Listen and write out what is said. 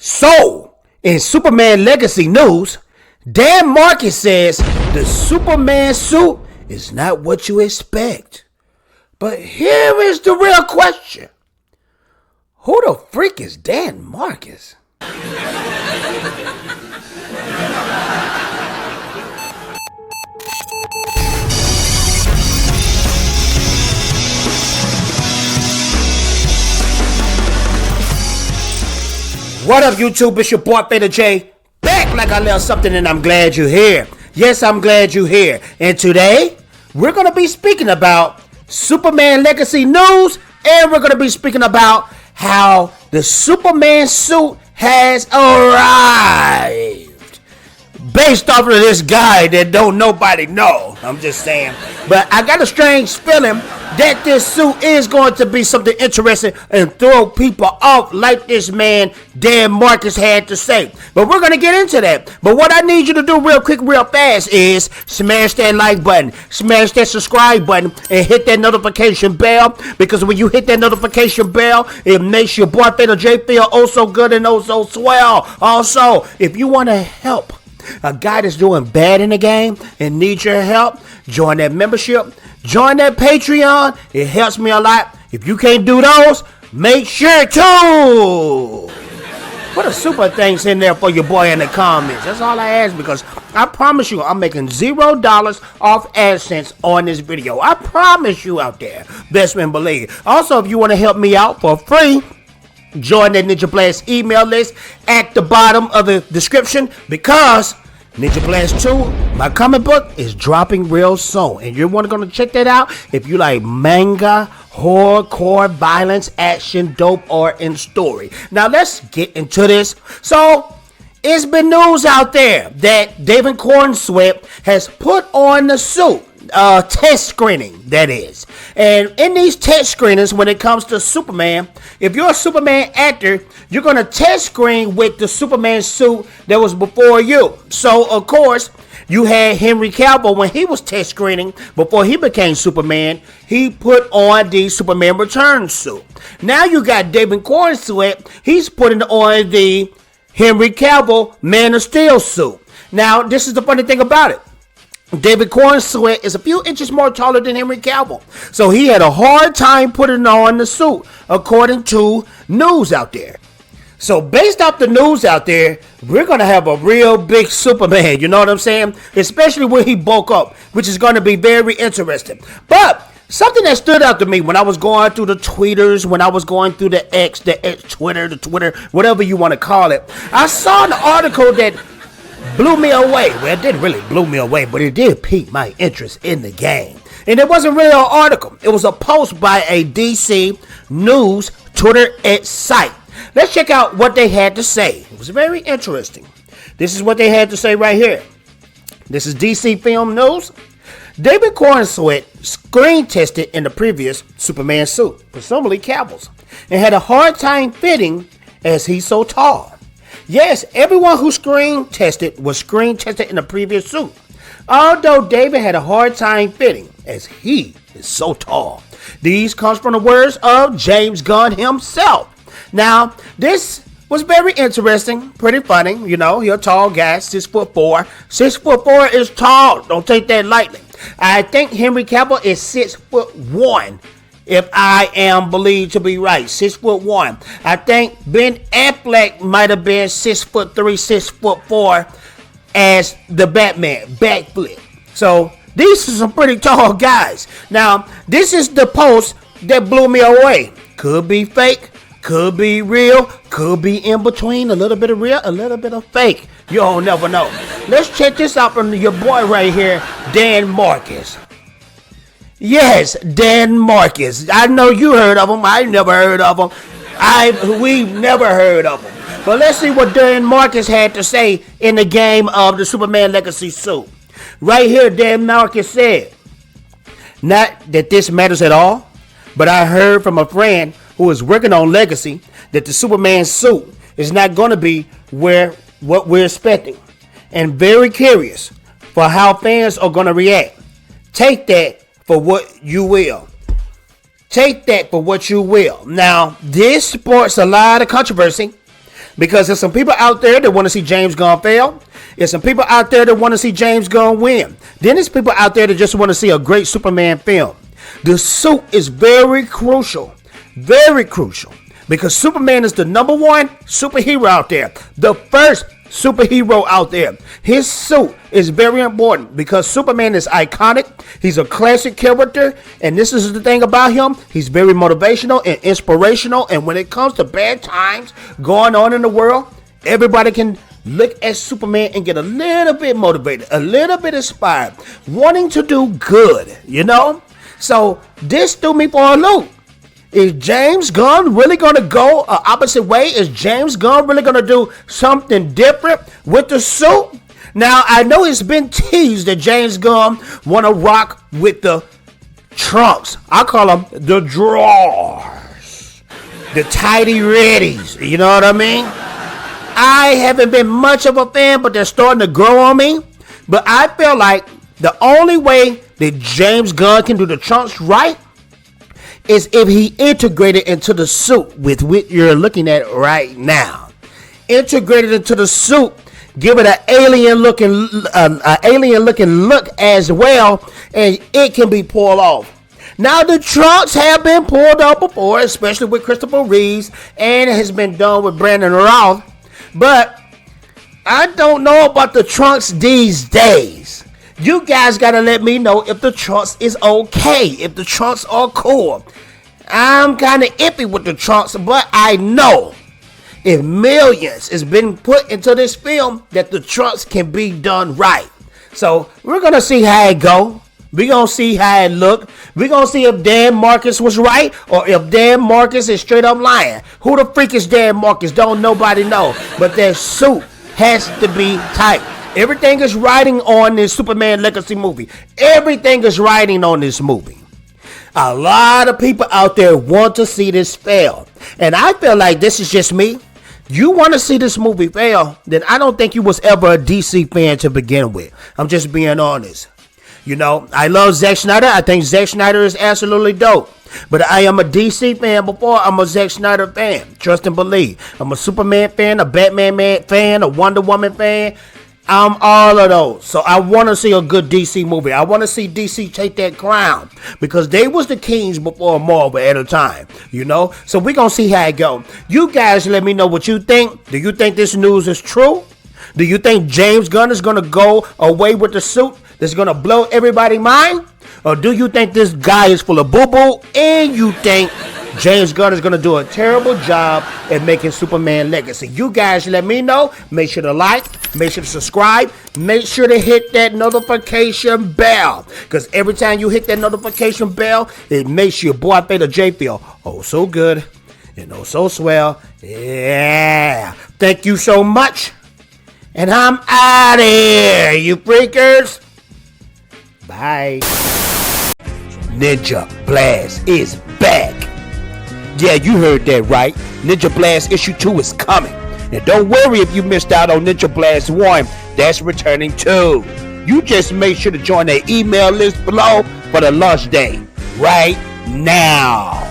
So, in Superman Legacy news, Dan Marcus says the Superman suit is not what you expect. But here is the real question. Who the freak is Dan Marcus? What up, YouTube? It's your boy, Beta J. Back like I left something, and I'm glad you're here. Yes, I'm glad you're here. And today, we're going to be speaking about Superman Legacy news, and we're going to be speaking about how the Superman suit has arrived. Based off of this guy that don't nobody know. I'm just saying. But I got a strange feeling that this suit is going to be something interesting and throw people off like this man Dan Marcus had to say. But we're going to get into that. But what I need you to do real quick, real fast is smash that like button, smash that subscribe button, and hit that notification bell. Because when you hit that notification bell, it makes your boy Beta J feel oh so good and oh so swell. Also, if you want to help a guy that's doing bad in the game and needs your help, join that membership, join that Patreon. It helps me a lot. If you can't do those, make sure to put a super thanks in there for your boy in the comments. That's all I ask, because I promise you I'm making $0 off AdSense on this video. I promise you out there. Best man believe. Also, if you want to help me out for free, join that Ninja Blast email list at the bottom of the description, because Ninja Blast 2, my comic book, is dropping real soon. And you're going to check that out if you like manga, horrorcore, violence, action, dope, or in story. Now let's get into this. So, it's been news out there that David Corenswet has put on the suit. Test screening, that is. And in these test screenings, when it comes to Superman, if you're a Superman actor, you're going to test screen with the Superman suit that was before you. So, of course, you had Henry Cavill when he was test screening before he became Superman. He put on the Superman Returns suit. Now you got David Corenswet. He's putting on the Henry Cavill Man of Steel suit. Now, this is the funny thing about it. David Corenswet is a few inches more taller than Henry Cavill, so he had a hard time putting on the suit, according to news out there. So based off the news out there, we're going to have a real big Superman, you know what I'm saying? Especially when he bulk up, which is going to be very interesting. But something that stood out to me when I was going through the tweeters, when I was going through the Twitter, whatever you want to call it, I saw an article that blew me away. Well, it didn't really blow me away, but it did pique my interest in the game. And it wasn't really an article. It was a post by a DC News Twitter site. Let's check out what they had to say. It was very interesting. This is what they had to say right here. This is DC Film News. David Corenswet screen tested in the previous Superman suit, presumably Cavill's, and had a hard time fitting as he's so tall. Yes, everyone who screen tested was screen tested in the previous suit, although David had a hard time fitting as he is so tall. These comes from the words of James Gunn himself. Now, this was very interesting, pretty funny. You know, you're a tall guy, 6'4". 6'4" is tall. Don't take that lightly. I think Henry Cavill is 6'1". If I am believed to be right, 6'1". I think Ben Affleck might have been 6'3", 6'4" as the Batman, backflip. So these are some pretty tall guys. Now, this is the post that blew me away. Could be fake, could be real, could be in between, a little bit of real, a little bit of fake. You don't never know. Let's check this out from your boy right here, Dan Marcus. Yes, Dan Marcus. I know you heard of him. I never heard of him. We've never heard of him. But let's see what Dan Marcus had to say in the game of the Superman Legacy suit. Right here, Dan Marcus said, "Not that this matters at all, but I heard from a friend who is working on Legacy that the Superman suit is not going to be what we're expecting, and very curious for how fans are going to react. Take that for what you will. Take that for what you will." Now, this sparks a lot of controversy. Because there's some people out there that want to see James Gunn fail. There's some people out there that want to see James Gunn win. Then there's people out there that just want to see a great Superman film. The suit is very crucial. Very crucial. Because Superman is the number one superhero out there. The first superhero out there. His suit is very important because Superman is iconic. He's a classic character. And this is the thing about him. He's very motivational and inspirational. And when it comes to bad times going on in the world, everybody can look at Superman and get a little bit motivated, a little bit inspired, wanting to do good, you know? So this threw me for a loop. Is James Gunn really going to go an opposite way? Is James Gunn really going to do something different with the suit? Now, I know it's been teased that James Gunn want to rock with the trunks. I call them the drawers. The tidy readies. You know what I mean? I haven't been much of a fan, but they're starting to grow on me. But I feel like the only way that James Gunn can do the trunks right is if he integrated into the suit with what you're looking at right now. Integrated into the suit, give it an alien looking look as well, and it can be pulled off. Now the trunks have been pulled off before, especially with Christopher Reeves, and it has been done with Brandon Routh. But I don't know about the trunks these days. You guys gotta let me know if the trunks is okay, if the trunks are cool. I'm kind of iffy with the trunks, but I know if millions has been put into this film that the trunks can be done right. So we're gonna see how it go. We're gonna see how it look. We're gonna see if Dan Marcus was right or if Dan Marcus is straight up lying. Who the freak is Dan Marcus? Don't nobody know. But that suit has to be tight. Everything is riding on this Superman Legacy movie. Everything is riding on this movie. A lot of people out there want to see this fail. And I feel like this is just me. You want to see this movie fail, then I don't think you was ever a DC fan to begin with. I'm just being honest. You know, I love Zack Snyder. I think Zack Snyder is absolutely dope. But I am a DC fan before I'm a Zack Snyder fan. Trust and believe. I'm a Superman fan, a Batman fan, a Wonder Woman fan. I'm all of those. So I want to see a good DC movie. I want to see DC take that crown because they was the kings before Marvel at a time, you know. So we're going to see how it go. You guys let me know what you think. Do you think this news is true? Do you think James Gunn is going to go away with the suit that's going to blow everybody's mind? Or do you think this guy is full of boo-boo and you think James Gunn is going to do a terrible job at making Superman Legacy? You guys let me know. Make sure to like. Make sure to subscribe. Make sure to hit that notification bell. Because every time you hit that notification bell, it makes your boy Theta J feel oh so good and oh so swell. Yeah. Thank you so much. And I'm out of here, you freakers. Bye. Ninja Blast is back. Yeah, you heard that right. Ninja Blast issue 2 is coming. And don't worry if you missed out on Ninja Blast 1. That's returning too. You just make sure to join the email list below for the launch day right now.